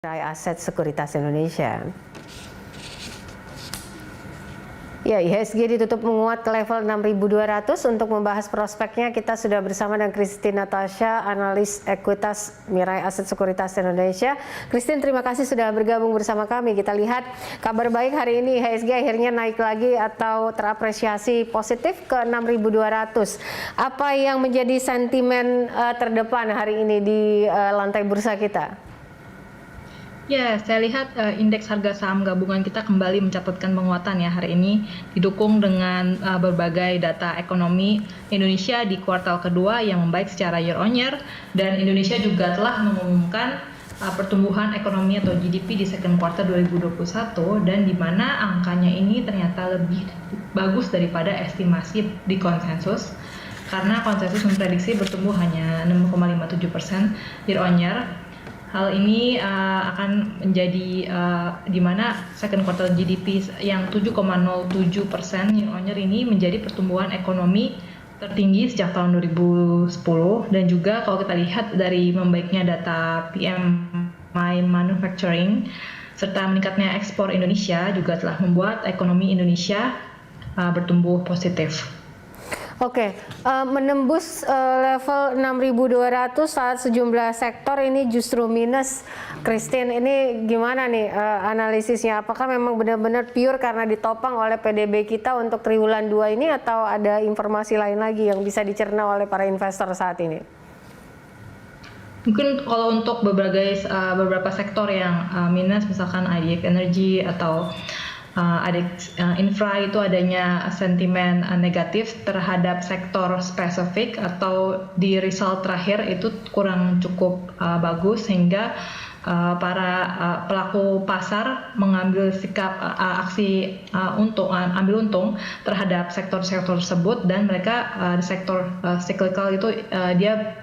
Aset Sekuritas Indonesia. Ya, IHSG ditutup menguat ke level 6.200. Untuk membahas prospeknya, kita sudah bersama dengan Christine Natasha, analis ekuitas Mirai Aset Sekuritas Indonesia. Christine, terima kasih sudah bergabung bersama kami. Kita lihat kabar baik hari ini, IHSG akhirnya naik lagi atau terapresiasi positif ke 6.200. Apa yang menjadi sentimen terdepan hari ini di lantai bursa kita? Ya, saya lihat indeks harga saham gabungan kita kembali mencatatkan penguatan ya hari ini, didukung dengan berbagai data ekonomi Indonesia di kuartal kedua yang membaik secara year on year, dan Indonesia juga telah mengumumkan pertumbuhan ekonomi atau GDP di second quarter 2021, dan di mana angkanya ini ternyata lebih bagus daripada estimasi di konsensus, karena konsensus memprediksi bertumbuh hanya 6,57% year on year. Hal ini akan menjadi di mana second quarter GDP yang 7,07% year on year ini menjadi pertumbuhan ekonomi tertinggi sejak tahun 2010, dan juga kalau kita lihat dari membaiknya data PMI Manufacturing serta meningkatnya ekspor Indonesia juga telah membuat ekonomi Indonesia bertumbuh positif. Oke, menembus level 6.200 saat sejumlah sektor ini justru minus. Christine, ini gimana nih analisisnya? Apakah memang benar-benar pure karena ditopang oleh PDB kita untuk triwulan 2 ini, atau ada informasi lain lagi yang bisa dicerna oleh para investor saat ini? Mungkin kalau untuk beberapa sektor yang minus, misalkan IDX Energy atau infra, itu adanya sentimen negatif terhadap sektor spesifik, atau di result terakhir itu kurang cukup bagus sehingga para pelaku pasar mengambil sikap aksi ambil untung terhadap sektor-sektor tersebut, dan mereka di sektor cyclical itu dia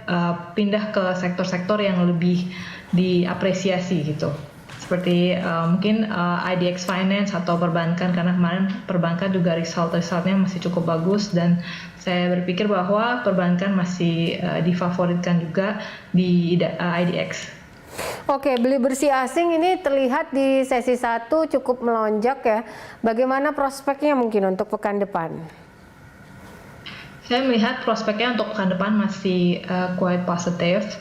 pindah ke sektor-sektor yang lebih diapresiasi gitu. Seperti mungkin IDX Finance atau perbankan, karena kemarin perbankan juga resultnya masih cukup bagus, dan saya berpikir bahwa perbankan masih difavoritkan juga di IDX. Oke, beli bersih asing ini terlihat di sesi 1 cukup melonjak ya. Bagaimana prospeknya mungkin untuk pekan depan? Saya melihat prospeknya untuk pekan depan masih quite positif.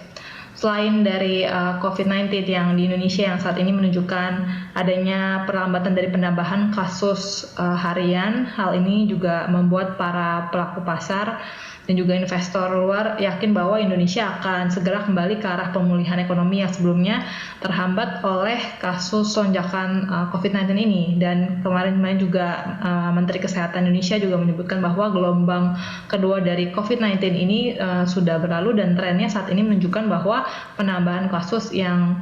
Selain dari COVID-19 yang di Indonesia yang saat ini menunjukkan adanya perlambatan dari penambahan kasus harian, hal ini juga membuat para pelaku pasar dan juga investor luar yakin bahwa Indonesia akan segera kembali ke arah pemulihan ekonomi yang sebelumnya terhambat oleh kasus lonjakan COVID-19 ini. Dan kemarin juga Menteri Kesehatan Indonesia juga menyebutkan bahwa gelombang kedua dari COVID-19 ini sudah berlalu, dan trennya saat ini menunjukkan bahwa penambahan kasus yang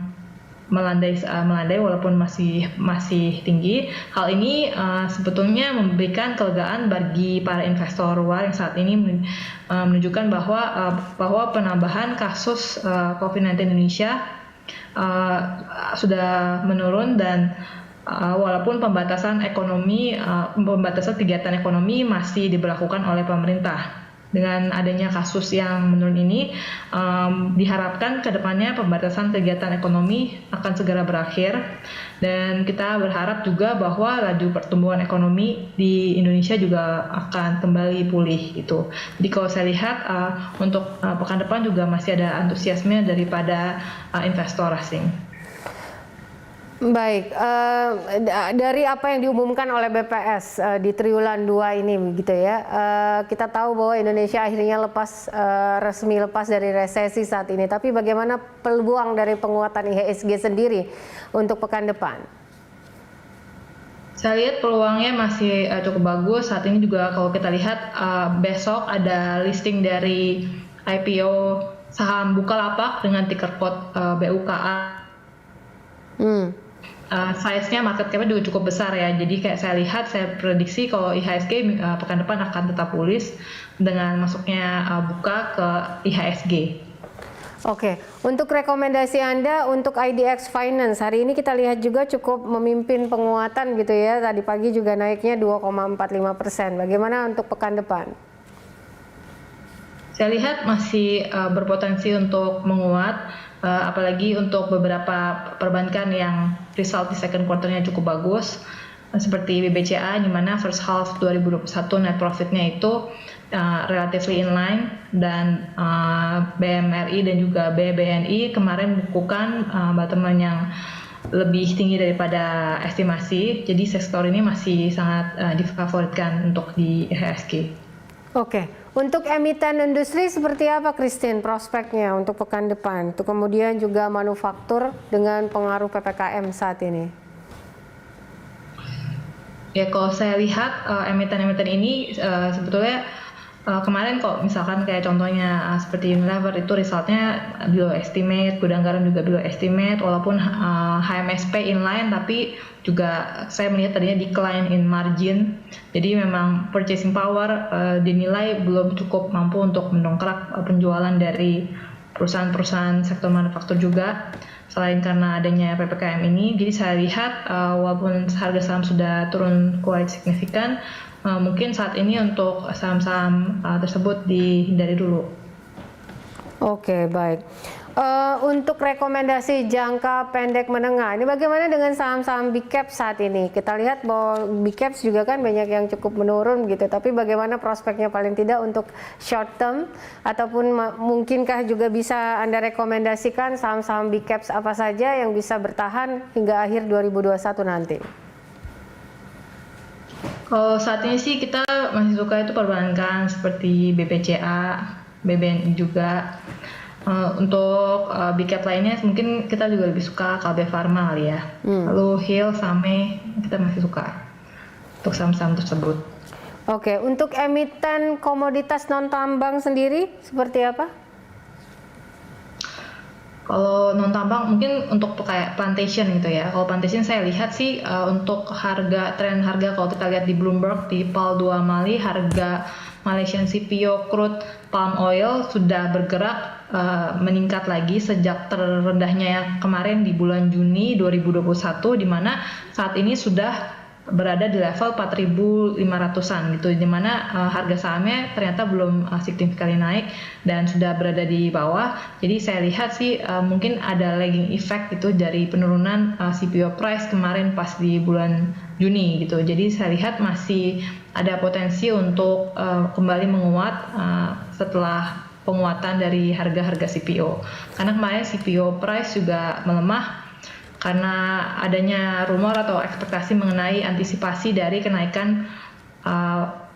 melandai walaupun masih tinggi. Hal ini sebetulnya memberikan kelegaan bagi para investor luar yang saat ini menunjukkan bahwa penambahan kasus COVID-19 Indonesia sudah menurun, dan walaupun pembatasan kegiatan ekonomi masih diberlakukan oleh pemerintah. Dengan adanya kasus yang menurun ini, diharapkan ke depannya pembatasan kegiatan ekonomi akan segera berakhir, dan kita berharap juga bahwa laju pertumbuhan ekonomi di Indonesia juga akan kembali pulih gitu. Jadi kalau saya lihat untuk pekan depan juga masih ada antusiasme daripada investor asing. Baik, dari apa yang diumumkan oleh BPS di triwulan 2 ini gitu ya, kita tahu bahwa Indonesia akhirnya resmi lepas dari resesi saat ini, tapi bagaimana peluang dari penguatan IHSG sendiri untuk pekan depan? Saya lihat peluangnya masih cukup bagus. Saat ini juga kalau kita lihat besok ada listing dari IPO saham Bukalapak dengan ticker code BUKA. Size-nya, market cap-nya juga cukup besar ya. Jadi kayak saya prediksi kalau IHSG pekan depan akan tetap bullish dengan masuknya Buka ke IHSG. Oke, untuk rekomendasi Anda untuk IDX Finance, hari ini kita lihat juga cukup memimpin penguatan gitu ya. Tadi pagi juga naiknya 2,45%. Bagaimana untuk pekan depan? Saya lihat masih berpotensi untuk menguat, apalagi untuk beberapa perbankan yang result di second quarter-nya cukup bagus, seperti BBCA, di mana first half 2021 net profit-nya itu relatively in line, dan BMRI dan juga BBNI kemarin bukukan bottom line yang lebih tinggi daripada estimasi, jadi sektor ini masih sangat difavoritkan untuk di IHSG. Oke, untuk emiten industri seperti apa, Christine, prospeknya untuk pekan depan? Untuk kemudian juga manufaktur dengan pengaruh PPKM saat ini? Ya, kalau saya lihat emiten-emiten ini sebetulnya kemarin kok misalkan kayak contohnya seperti Unilever itu resultnya below estimate, Gudang Garam juga below estimate, walaupun HMSP inline tapi juga saya melihat tadinya decline in margin. Jadi memang purchasing power dinilai belum cukup mampu untuk mendongkrak penjualan dari perusahaan-perusahaan sektor manufaktur juga. Selain karena adanya PPKM ini, jadi saya lihat walaupun harga saham sudah turun quite signifikan, mungkin saat ini untuk saham-saham tersebut dihindari dulu. Oke, baik. Untuk rekomendasi jangka pendek menengah, ini bagaimana dengan saham-saham big cap saat ini? Kita lihat bahwa big caps juga kan banyak yang cukup menurun gitu, tapi bagaimana prospeknya paling tidak untuk short term, ataupun mungkinkah juga bisa Anda rekomendasikan saham-saham big caps apa saja yang bisa bertahan hingga akhir 2021 nanti? Kalau saat ini sih kita masih suka itu perbankan seperti BBCA, BBNI juga. Untuk big cap lainnya mungkin kita juga lebih suka Kalbe Pharma kali ya. Lalu Hill, Same, kita masih suka untuk saham-saham tersebut. Oke, untuk emiten komoditas non tambang sendiri seperti apa? Kalau non tambang mungkin untuk kayak plantation gitu ya. Kalau plantation saya lihat sih untuk tren harga kalau kita lihat di Bloomberg di PAL 2 Mali, harga Malaysian CPO crude palm oil sudah bergerak meningkat lagi sejak terendahnya yang kemarin di bulan Juni 2021, di mana saat ini sudah berada di level 4.500-an gitu, di mana harga sahamnya ternyata belum signifikan naik dan sudah berada di bawah. Jadi saya lihat sih mungkin ada lagging effect gitu dari penurunan CPO price kemarin pas di bulan Juni gitu. Jadi saya lihat masih ada potensi untuk kembali menguat setelah penguatan dari harga-harga CPO. Karena kemarin CPO price juga melemah karena adanya rumor atau ekspektasi mengenai antisipasi dari kenaikan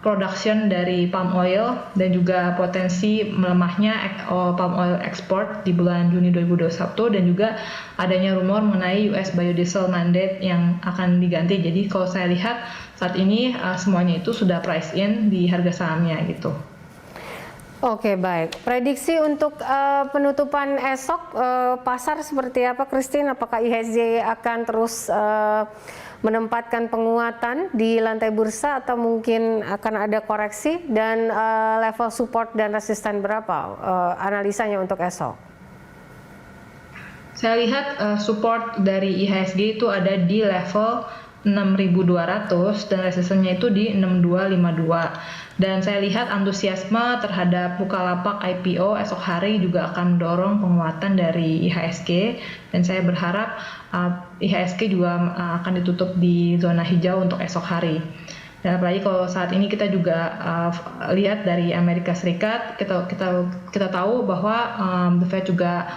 production dari palm oil dan juga potensi melemahnya palm oil export di bulan Juni 2021, dan juga adanya rumor mengenai US biodiesel mandate yang akan diganti. Jadi kalau saya lihat saat ini semuanya itu sudah price in di harga sahamnya gitu. Oke, baik. Prediksi untuk penutupan esok pasar seperti apa, Christine? Apakah IHSG akan terus menempatkan penguatan di lantai bursa atau mungkin akan ada koreksi, dan level support dan resisten berapa analisanya untuk esok? Saya lihat support dari IHSG itu ada di level 6.200 dan resistennya itu di 6.252. Dan saya lihat antusiasme terhadap Bukalapak IPO esok hari juga akan mendorong penguatan dari IHSG, dan saya berharap IHSG juga akan ditutup di zona hijau untuk esok hari. Dan apalagi kalau saat ini kita juga lihat dari Amerika Serikat, kita tahu bahwa The Fed juga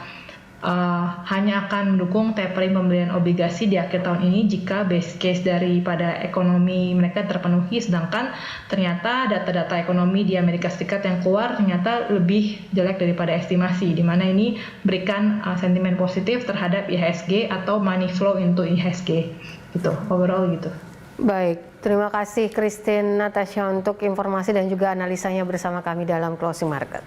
hanya akan mendukung tapering pembelian obligasi di akhir tahun ini jika base case daripada ekonomi mereka terpenuhi, sedangkan ternyata data-data ekonomi di Amerika Serikat yang keluar ternyata lebih jelek daripada estimasi, di mana ini berikan sentimen positif terhadap IHSG atau money flow into IHSG gitu, overall gitu. Baik, terima kasih Christine Natasha untuk informasi dan juga analisanya bersama kami dalam Closing Market.